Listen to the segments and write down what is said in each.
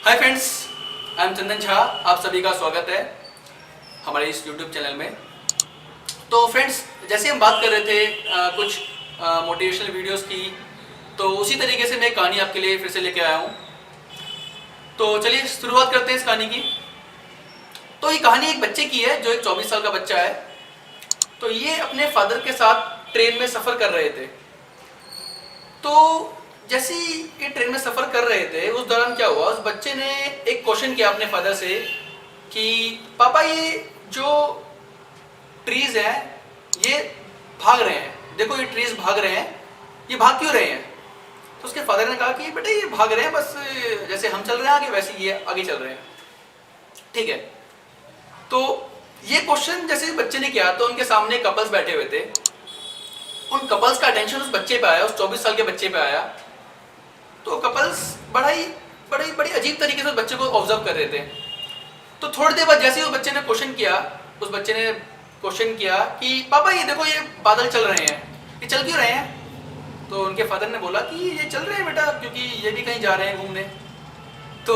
Hi friends, I am Chandan Jha. आप सभी का स्वागत है हमारे इस यूट्यूब चैनल में। तो फ्रेंड्स, जैसे हम बात कर रहे थे कुछ मोटिवेशनल वीडियोस की, तो उसी तरीके से मैं कहानी आपके लिए फिर से लेके आया हूँ। तो चलिए शुरुआत करते हैं इस कहानी की। तो ये कहानी एक बच्चे की है जो एक 24 साल का बच्चा है। तो ये अपने फादर के साथ ट्रेन में सफ़र कर रहे थे। तो जैसे ही ये ट्रेन में सफ़र कर रहे थे, उस दौरान क्या हुआ, उस बच्चे ने एक क्वेश्चन किया अपने फादर से कि पापा, ये जो ट्रीज हैं ये भाग रहे हैं, देखो ये ट्रीज भाग रहे हैं, ये भाग क्यों रहे हैं? तो उसके फादर ने कहा कि बेटा ये भाग रहे हैं बस जैसे हम चल रहे हैं आगे, वैसे ये आगे चल रहे हैं। ठीक है। तो ये क्वेश्चन जैसे बच्चे ने किया तो उनके सामने कपल्स बैठे हुए थे। उन कपल्स का अटेंशन उस बच्चे पे आया, उस 24 साल के बच्चे पे आया। तो कपल्स बड़ी अजीब तरीके से उस बच्चे को ऑब्जर्व कर रहे थे। तो थोड़ी देर बाद जैसे ही उस बच्चे ने क्वेश्चन किया, उस बच्चे ने क्वेश्चन किया कि पापा ये देखो ये बादल चल रहे हैं, ये चल क्यों रहे हैं? तो उनके फादर ने बोला कि ये चल रहे हैं बेटा क्योंकि ये भी कहीं जा रहे हैं घूमने। तो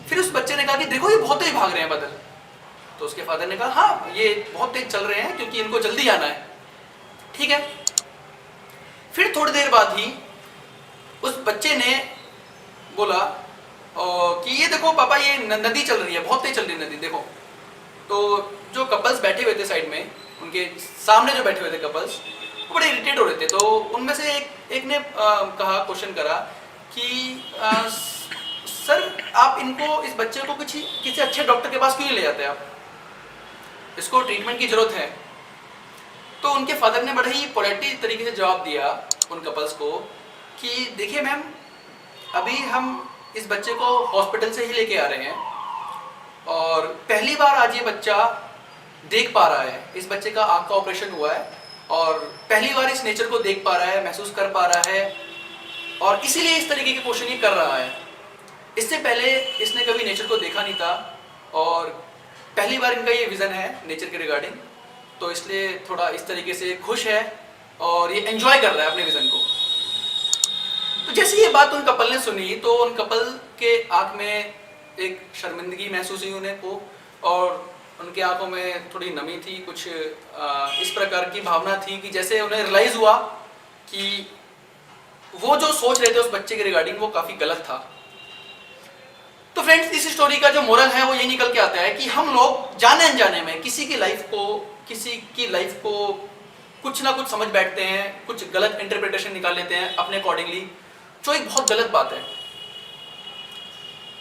फिर उस बच्चे ने कहा कि देखो ये बहुत तेज भाग रहे हैं बादल। तो उसके फादर ने कहा हाँ ये बहुत तेज चल रहे हैं क्योंकि इनको जल्दी आना है। ठीक है। फिर थोड़ी देर बाद ही उस बच्चे ने बोला कि ये देखो पापा ये नदी चल रही है, बहुत तेज चल रही है नदी, देखो। तो जो कपल्स बैठे हुए थे साइड में, उनके सामने जो बैठे हुए थे कपल्स, वो बड़े इरिटेट हो रहे थे। तो उनमें से एक ने कहा, क्वेश्चन करा कि सर आप इनको, इस बच्चे को किसी अच्छे डॉक्टर के पास क्यों नहीं ले जाते आप, इसको ट्रीटमेंट की जरूरत है। तो उनके फादर ने बड़े ही पोलाइटली तरीके से जवाब दिया उन कपल्स को कि देखिए मैम, अभी हम इस बच्चे को हॉस्पिटल से ही लेके आ रहे हैं और पहली बार आज ये बच्चा देख पा रहा है। इस बच्चे का आँख का ऑपरेशन हुआ है और पहली बार इस नेचर को देख पा रहा है, महसूस कर पा रहा है, और इसीलिए इस तरीके के क्वेश्चन ही कर रहा है। इससे पहले इसने कभी नेचर को देखा नहीं था और पहली बार इनका ये विज़न है नेचर के रिगार्डिंग। तो इसलिए थोड़ा इस तरीके से खुश है और ये एंजॉय कर रहा है अपने विज़न को। तो जैसे ये बात उन कपल ने सुनी तो उन कपल के आंख में एक शर्मिंदगी महसूस हुई उन्हें को, और उनके आंखों में थोड़ी नमी थी, कुछ इस प्रकार की भावना थी कि जैसे उन्हें रियलाइज हुआ कि वो जो सोच रहे थे उस बच्चे के रिगार्डिंग वो काफ़ी गलत था। तो फ्रेंड्स, इस स्टोरी का जो मोरल है वो ये निकल के आता है कि हम लोग जाने अनजाने में किसी की लाइफ को कुछ ना कुछ समझ बैठते हैं, कुछ गलत इंटरप्रिटेशन निकाल लेते हैं अपने अकॉर्डिंगली, जो एक बहुत गलत बात है।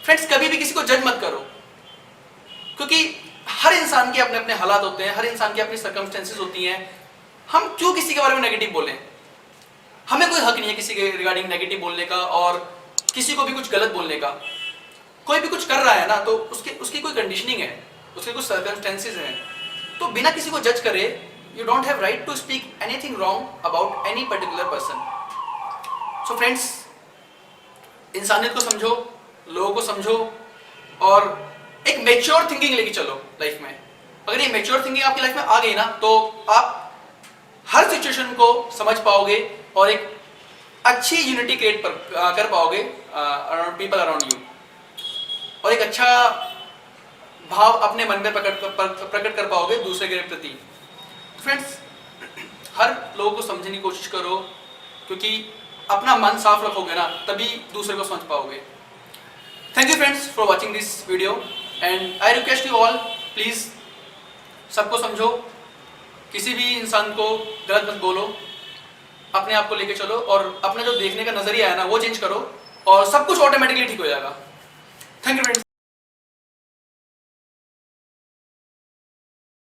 फ्रेंड्स, कभी भी किसी को जज मत करो, क्योंकि हर इंसान के अपने अपने हालात होते हैं, हर इंसान की अपनी सर्कमस्टेंसेस होती हैं। हम क्यों किसी के बारे में नेगेटिव बोलें? हमें कोई हक नहीं है किसी के रिगार्डिंग नेगेटिव बोलने का और किसी को भी कुछ गलत बोलने का। कोई भी कुछ कर रहा है ना, तो उसकी कोई कंडीशनिंग है, उसके कुछ सर्कमस्टेंसेस हैं। तो बिना किसी को जज करे, you don't have right to speak anything wrong about any particular person. So friends, इंसानियत को समझो, लोगों को समझो और एक मैच्योर थिंकिंग लेके चलो लाइफ में। अगर ये मैच्योर थिंकिंग आपकी लाइफ में आ गई ना, तो आप हर सिचुएशन को समझ पाओगे और एक अच्छी यूनिटी क्रिएट कर पाओगे अराउंड पीपल अराउंड यू, और एक अच्छा भाव अपने मन में प्रकट कर पाओगे दूसरे के प्रति। फ्रेंड्स, हर लोगों को समझने की कोशिश करो, क्योंकि अपना मन साफ रखोगे ना तभी दूसरे को समझ पाओगे। Thank you friends for watching this video and I request you all, please सबको समझो, किसी भी इंसान को गलत मत बोलो, अपने आप को लेके चलो और अपना जो देखने का नजरिया है ना वो चेंज करो और सब कुछ ऑटोमेटिकली ठीक हो जाएगा। Thank you friends.